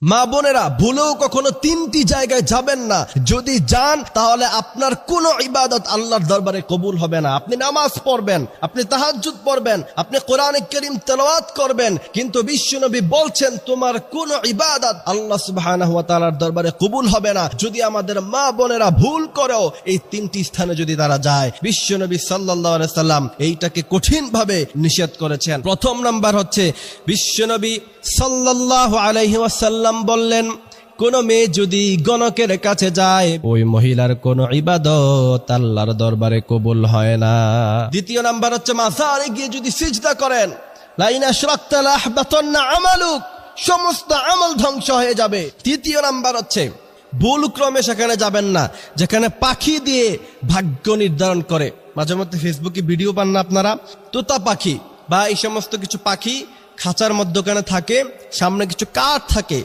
মা বোনেরা, ভুলেও কখনো তিনটি জায়গায় যাবেন না। যদি যান তাহলে আপনার কোনো ইবাদত আল্লাহর দরবারে কবুল হবে না। আপনি নামাজ পড়বেন, আপনি তাহাজ্জুদ পড়বেন, আপনি কোরআনে কারীম তেলাওয়াত করবেন, কিন্তু বিশ্বনবী বলছেন তোমার কোনো ইবাদত আল্লাহ সুবহানাহু ওয়া তাআলার দরবারে কবুল হবে না যদি আমাদের মা বোনেরা ভুল করেও এই তিনটি স্থানে যদি তারা যায়। বিশ্বনবী সাল্লাল্লাহু আলাইহি সাল্লাম এইটাকে কঠিনভাবে নিষেধ করেছেন। প্রথম নাম্বার হচ্ছে, বিশ্বনবী সাল্লাল্লাহু আলাইহি ওয়াসাল্লাম বললেন, কোন মেয়ে যদি গণকের কাছে যায় ওই মহিলার কোন ইবাদত আল্লাহর দরবারে কবুল হয় না। দ্বিতীয় নাম্বার হচ্ছে, মাজারে গিয়ে যদি সিজদা করেন, লা ইন আশরাকতা লা আহবাতান্না আমালুক, সমস্ত আমল ধ্বংস হয়ে যাবে। তৃতীয় নাম্বার হচ্ছে, ভুল ক্রমে সেখানে যাবেন না যেখানে পাখি দিয়ে ভাগ্য নির্ধারণ করে। মাঝে মধ্যে ফেসবুকে ভিডিও পান না আপনারা, তোতা পাখি বা এই সমস্ত কিছু পাখি খাঁচার মধ্যখানে থাকে, সামনে কিছু কাঠ থাকে,